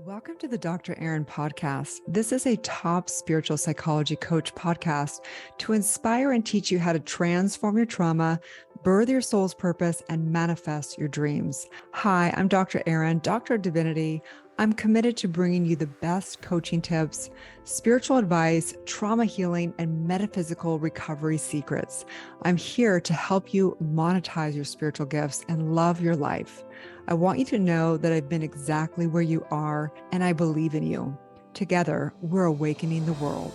Welcome to the Dr. Erin podcast. This is a top spiritual psychology coach podcast to inspire and teach you how to transform your trauma, birth your soul's purpose, and manifest your dreams. Hi, I'm Dr. Erin, Doctor of Divinity. I'm committed to bringing you the best coaching tips, spiritual advice, trauma healing, and metaphysical recovery secrets. I'm here to help you monetize your spiritual gifts and love your life. I want you to know that I've been exactly where you are, and I believe in you. Together, we're awakening the world.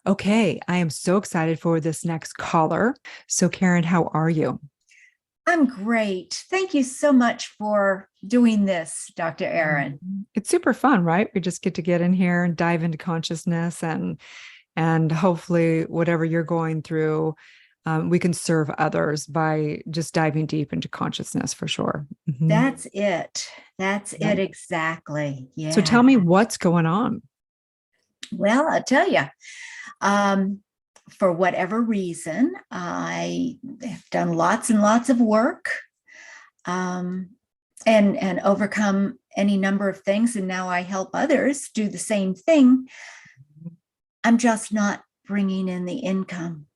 Okay, I am so excited for this next caller. So, Karen, how are you? I'm great. Thank you so much for doing this, Dr. Erin. It's super fun, right? We just get in here and dive into consciousness and hopefully whatever you're going through, we can serve others by just diving deep into consciousness for sure. Mm-hmm. That's it. That's it exactly. Yeah. So tell me what's going on. Well, I'll tell you. For whatever reason, I have done lots and lots of work and overcome any number of things. And now I help others do the same thing. I'm just not bringing in the income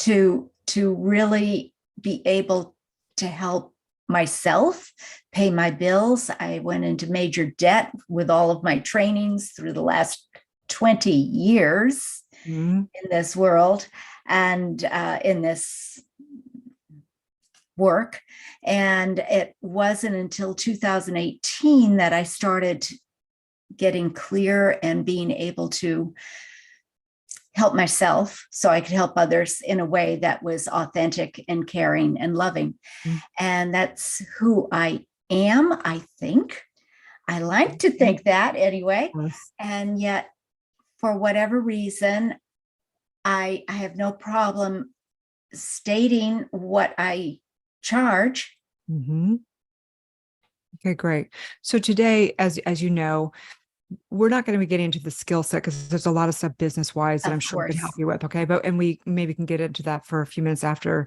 to really be able to help myself pay my bills. I went into major debt with all of my trainings through the last 20 years in this world and in this work. And it wasn't until 2018 that I started getting clear and being able to help myself so I could help others in a way that was authentic and caring and loving. And that's who I am, I think. I like to think that anyway. Yes. And yet, for whatever reason, I have no problem stating what I charge. Okay, great. So today, as you know, we're not going to be getting into the skill set because there's a lot of stuff business wise that I'm sure we can help you with. Okay. And we maybe can get into that for a few minutes after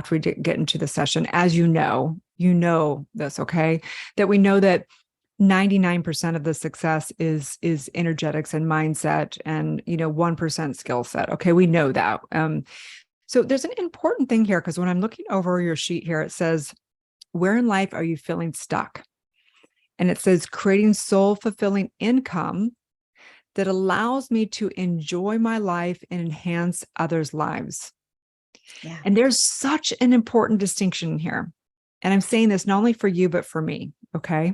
we get into the session. As you know this, okay, that we know that 99% of the success is energetics and mindset and, 1% skill set. Okay. We know that. So there's an important thing here because when I'm looking over your sheet here, it says, where in life are you feeling stuck? And it says creating soul-fulfilling income that allows me to enjoy my life and enhance others' lives. Yeah. And there's such an important distinction here. And I'm saying this not only for you, but for me, okay?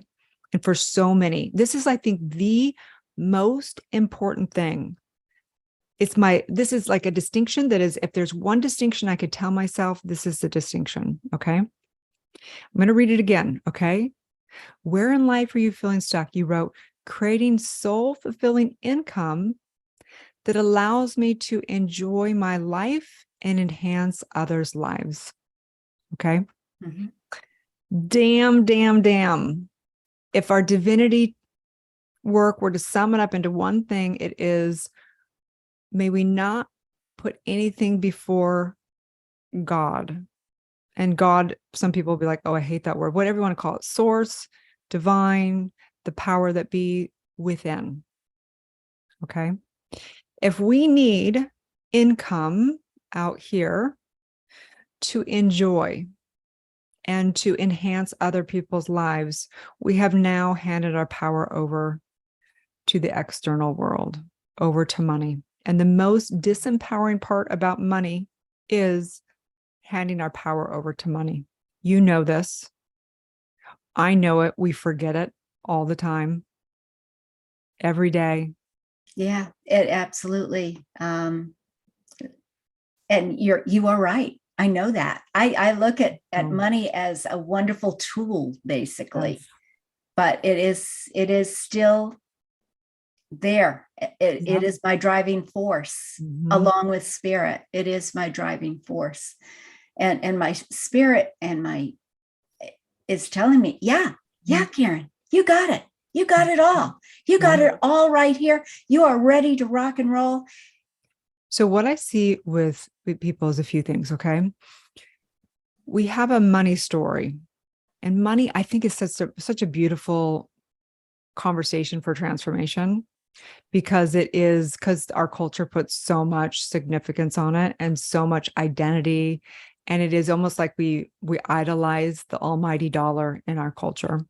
And for so many. This is, I think, the most important thing. This is like a distinction that is, if there's one distinction I could tell myself, this is the distinction, okay? I'm going to read it again, okay? Where in life are you feeling stuck? You wrote, creating soul-fulfilling income that allows me to enjoy my life and enhance others' lives. Okay? Damn. If our divinity work were to sum it up into one thing, it is, may we not put anything before God. And God, some people will be like, oh, I hate that word. Whatever you want to call it, source, divine, the power that be within. Okay. If we need income out here to enjoy and to enhance other people's lives, we have now handed our power over to the external world, over to money. And the most disempowering part about money is handing our power over to money. You know this. I know it. We forget it all the time, every day. Yeah, it absolutely. And you are right. I know that. I look at money as a wonderful tool, basically, yes. But it is still there. It is my driving force, along with spirit. It is my driving force. And my spirit is telling me, yeah, Karen, you got it. You got it all. You got it all right here. You are ready to rock and roll. So what I see with people is a few things, okay? We have a money story And money, I think, is such a beautiful conversation for transformation, because our culture puts so much significance on it and so much identity. And it is almost like we idolize the almighty dollar in our culture.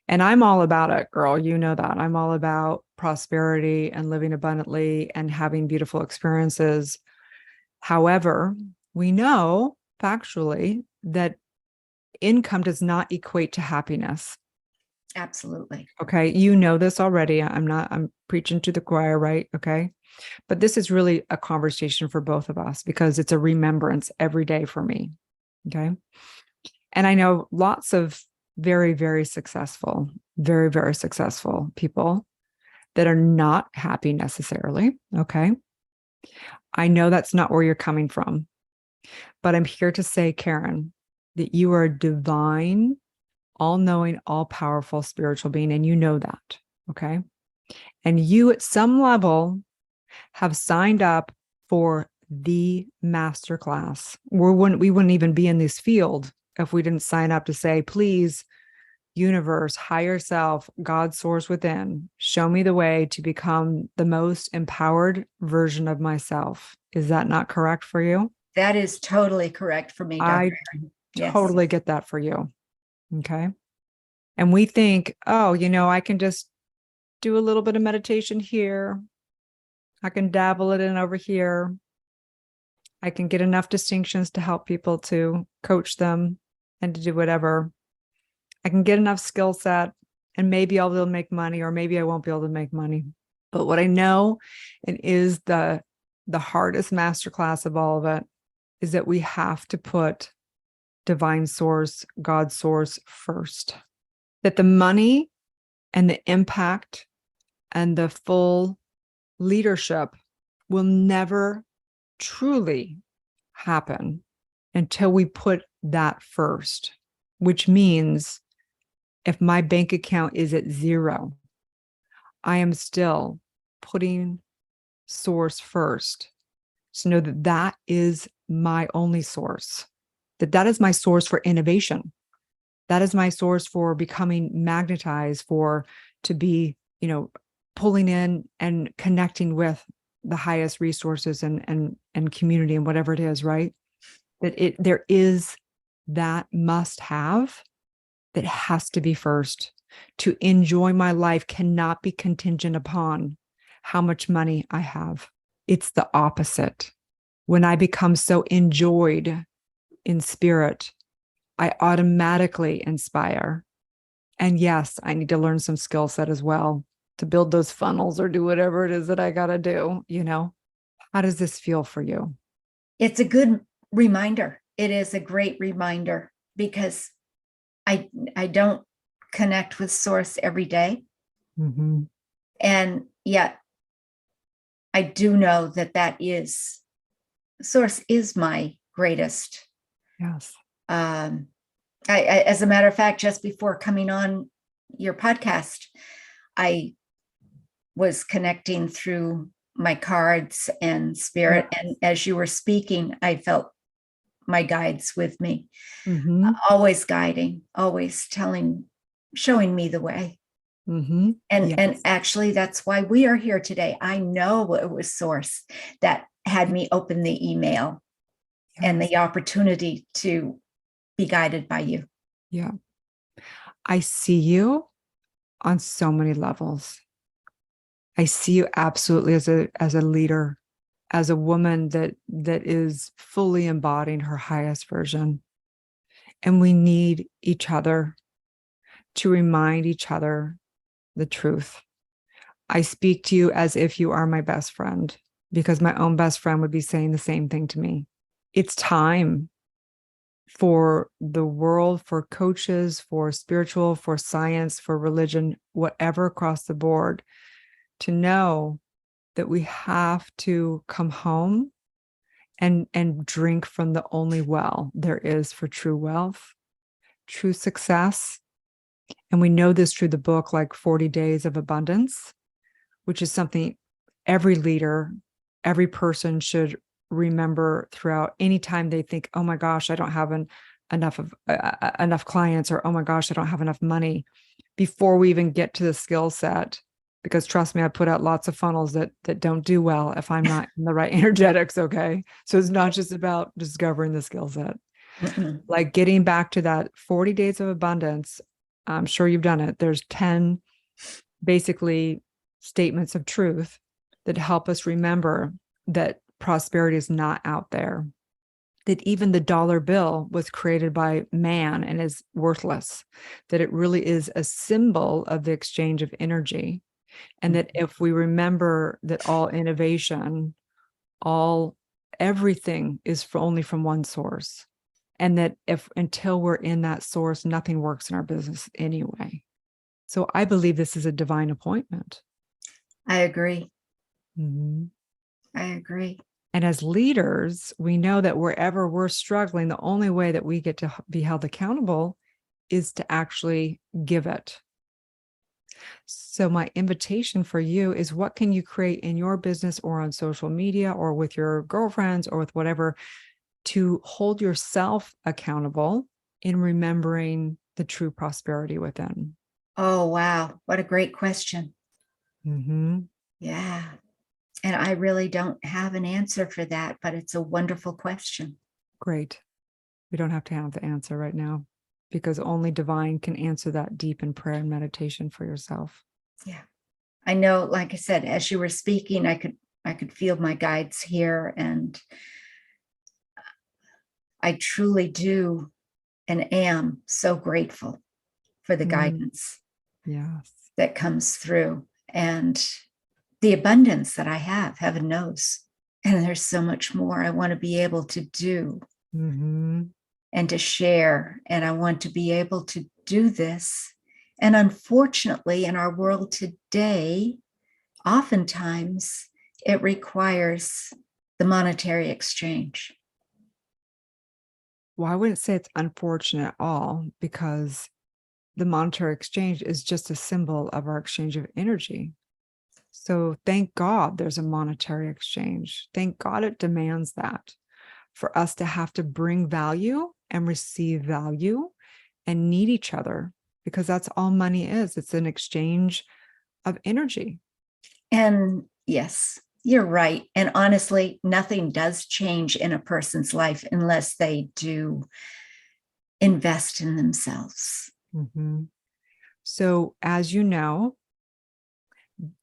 And I'm all about it, girl. You know that. I'm all about prosperity and living abundantly and having beautiful experiences. However, we know factually that income does not equate to happiness. Absolutely. Okay. You know this already. I'm preaching to the choir, right? Okay. But this is really a conversation for both of us because it's a remembrance every day for me. Okay. And I know lots of very, very, very successful people that are not happy necessarily. Okay. I know that's not where you're coming from, but I'm here to say, Karen, that you are a divine, all knowing, all powerful spiritual being. And you know that. Okay. And you at some level have signed up for the masterclass. We wouldn't even be in this field if we didn't sign up to say, please, universe, higher self, God source within, show me the way to become the most empowered version of myself. Is that not correct for you? That is totally correct for me, Dr. I Erin. Yes. totally get that for you. Okay. And we think, oh, I can just do a little bit of meditation here. I can dabble it in over here. I can get enough distinctions to help people to coach them and to do whatever. I can get enough skill set and maybe I'll be able to make money, or maybe I won't be able to make money. But what I know, and is the hardest masterclass of all of it, is that we have to put divine source, God source first. That the money and the impact and the full leadership will never truly happen until we put that first, which means if my bank account is at zero, I am still putting source first. So know that that is my only source, that is my source for innovation. That is my source for becoming magnetized, to be, pulling in and connecting with the highest resources and community and whatever it is, right? There is that must have that has to be first. To enjoy my life cannot be contingent upon how much money I have. It's the opposite. When I become so enjoyed in spirit, I automatically inspire. And yes, I need to learn some skill set as well to build those funnels or do whatever it is that I got to do. How does this feel for you? It's a good reminder. It is a great reminder because I don't connect with source every day. Mm-hmm. And yet I do know that source is my greatest. Yes. As a matter of fact, just before coming on your podcast, I was connecting through my cards and spirit. Yes. And as you were speaking, I felt my guides with me, Mm-hmm. always guiding, always showing me the way. Mm-hmm. And Yes. and actually, that's why we are here today. I know it was Source that had me open the email and the opportunity to be guided by you. Yeah. I see you on so many levels. I see you absolutely as a leader, as a woman that is fully embodying her highest version. And we need each other to remind each other the truth. I speak to you as if you are my best friend, because my own best friend would be saying the same thing to me. It's time for the world, for coaches, for spiritual, for science, for religion, whatever across the board, to know that we have to come home and drink from the only well there is for true wealth, true success. And we know this through the book, like 40 Days of Abundance, which is something every leader, every person should remember throughout. Anytime they think, oh my gosh, I don't have enough clients, or, oh my gosh, I don't have enough money, before we even get to the skill set. Because trust me, I put out lots of funnels that don't do well if I'm not in the right energetics. Okay. So it's not just about discovering the skill set. Mm-mm. Like getting back to that 40 days of abundance. I'm sure you've done it. There's 10 basically statements of truth that help us remember that prosperity is not out there, that even the dollar bill was created by man and is worthless, that it really is a symbol of the exchange of energy. And that if we remember that all innovation, everything is only from one source. And that until we're in that source, nothing works in our business anyway. So I believe this is a divine appointment. I agree. Mm-hmm. I agree. And as leaders, we know that wherever we're struggling, the only way that we get to be held accountable is to actually give it. So my invitation for you is, what can you create in your business or on social media or with your girlfriends or with whatever to hold yourself accountable in remembering the true prosperity within? Oh, wow. What a great question. Mm-hmm. Yeah. And I really don't have an answer for that, but it's a wonderful question. Great. We don't have to have the answer right now, because only divine can answer that deep in prayer and meditation for yourself. Yeah. I know, like I said, as you were speaking, I could feel my guides here, and I truly do and am so grateful for the guidance Yes. that comes through, and the abundance that I have, heaven knows. And there's so much more I want to be able to do Mm-hmm. and to share. And I want to be able to do this. And unfortunately, in our world today, oftentimes it requires the monetary exchange. Well, I wouldn't say it's unfortunate at all, because the monetary exchange is just a symbol of our exchange of energy. So thank God there's a monetary exchange. Thank God it demands that, for us to have to bring value and receive value and need each other, because that's all money is. It's an exchange of energy. And yes, you're right. And honestly, nothing does change in a person's life unless they do invest in themselves. Mm-hmm. So as you know,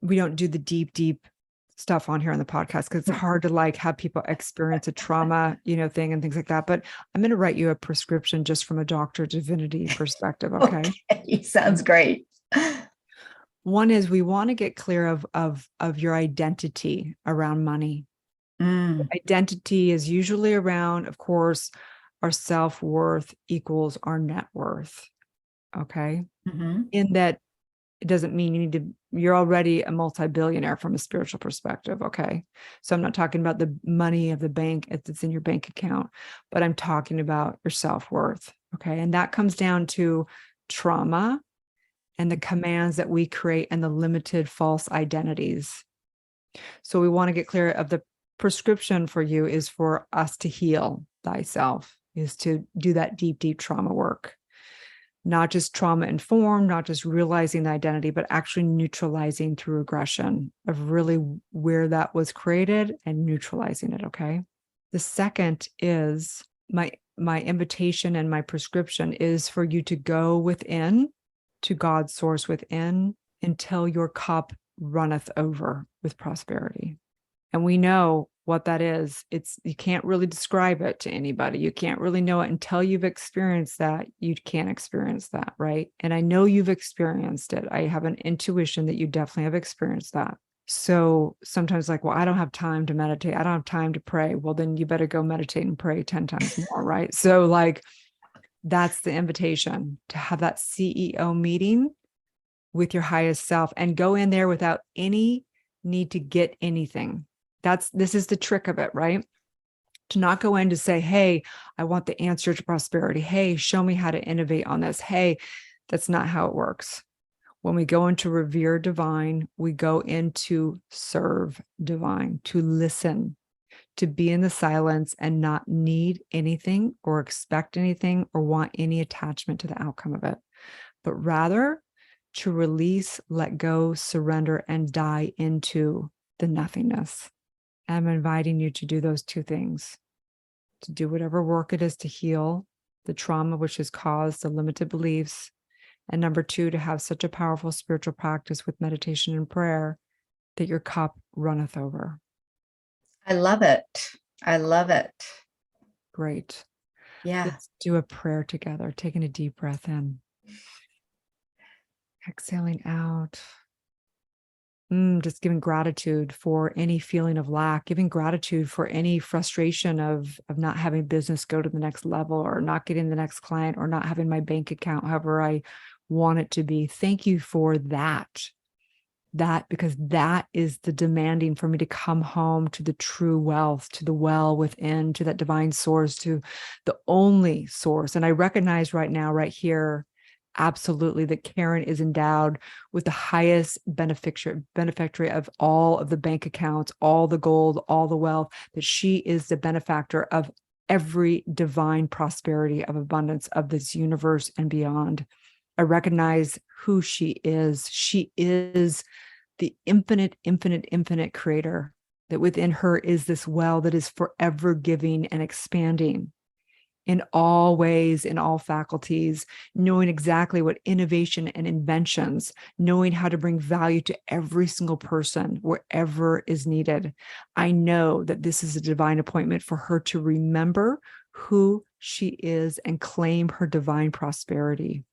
we don't do the deep stuff on here on the podcast, because it's hard to like have people experience a trauma, thing and things like that. But I'm going to write you a prescription just from a doctor divinity perspective. Okay. Okay, sounds great. One is, we want to get clear of your identity around money. Identity is usually around, of course, our self-worth equals our net worth. Okay. Mm-hmm. In that, it doesn't mean you're already a multi-billionaire from a spiritual perspective. Okay. So I'm not talking about the money of the bank that's in your bank account, but I'm talking about your self-worth. Okay. And that comes down to trauma and the commands that we create and the limited false identities. So we want to get clear of the prescription for you is for us to heal thyself, is to do that deep trauma work. Not just trauma informed, not just realizing the identity, but actually neutralizing through regression of really where that was created and neutralizing it. Okay. The second is my invitation and my prescription is for you to go within to God's source within until your cup runneth over with prosperity. And we know what that is. You can't really describe it to anybody. You can't really know it until you've experienced that. You can't experience that, right? And I know you've experienced it. I have an intuition that you definitely have experienced that. So sometimes like, well, I don't have time to meditate. I don't have time to pray. Well, then you better go meditate and pray 10 times more, right? So like, that's the invitation, to have that CEO meeting with your highest self and go in there without any need to get anything. This is the trick of it, right? To not go in to say, hey, I want the answer to prosperity. Hey, show me how to innovate on this. Hey, that's not how it works. When we go into revere divine, we go into serve divine, to listen, to be in the silence and not need anything or expect anything or want any attachment to the outcome of it, but rather to release, let go, surrender, and die into the nothingness. I'm inviting you to do those two things, to do whatever work it is to heal the trauma which has caused the limited beliefs. And number two, to have such a powerful spiritual practice with meditation and prayer that your cup runneth over. I love it. I love it. Great. Yeah. Let's do a prayer together, taking a deep breath in. Exhaling out. Just giving gratitude for any feeling of lack, giving gratitude for any frustration of not having business go to the next level, or not getting the next client, or not having my bank account however I want it to be. Thank you for that. Because that is the demanding for me to come home to the true wealth, to the well within, to that divine source, to the only source. And I recognize right now, right here, absolutely, that Karen is endowed with the highest benefactor of all of the bank accounts, all the gold, all the wealth, that she is the benefactor of every divine prosperity of abundance of this universe and beyond. I recognize who she is. She is the infinite, infinite, infinite creator, that within her is this well that is forever giving and expanding in all ways, in all faculties, knowing exactly what innovation and inventions, knowing how to bring value to every single person wherever is needed. I know that this is a divine appointment for her to remember who she is and claim her divine prosperity.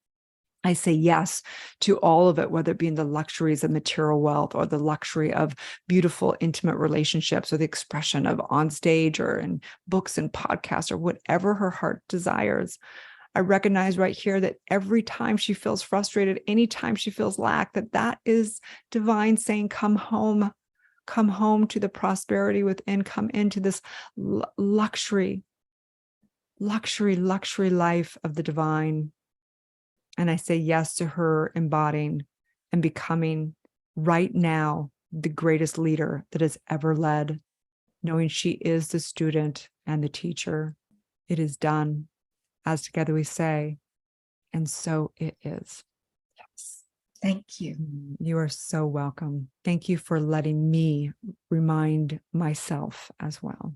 I say yes to all of it, whether it be in the luxuries of material wealth, or the luxury of beautiful, intimate relationships, or the expression of on stage, or in books and podcasts, or whatever her heart desires. I recognize right here that every time she feels frustrated, anytime she feels lack, that is divine saying, come home to the prosperity within, come into this luxury life of the divine. And I say yes to her embodying and becoming right now the greatest leader that has ever led, knowing she is the student and the teacher. It is done, as together we say, and so it is. Yes. Thank you. You are so welcome. Thank you for letting me remind myself as well.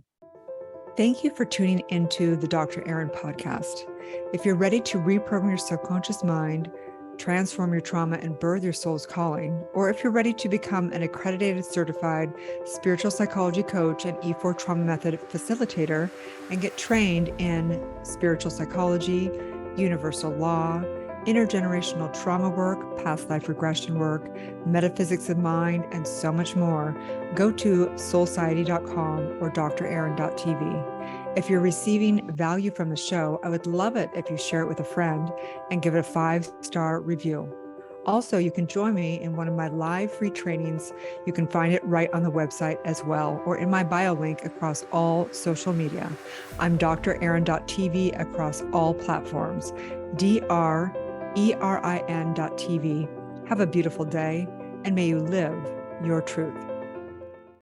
Thank you for tuning into the Dr. Erin podcast. If you're ready to reprogram your subconscious mind, transform your trauma, and birth your soul's calling, or if you're ready to become an accredited certified spiritual psychology coach and E4 trauma method facilitator and get trained in spiritual psychology, universal law, intergenerational trauma work, past life regression work, metaphysics of mind, and so much more, go to soulciety.com or drerin.tv. If you're receiving value from the show, I would love it if you share it with a friend and give it a 5-star review. Also, you can join me in one of my live free trainings. You can find it right on the website as well, or in my bio link across all social media. I'm drerin.tv across all platforms. drerin.tv. Have a beautiful day, and may you live your truth.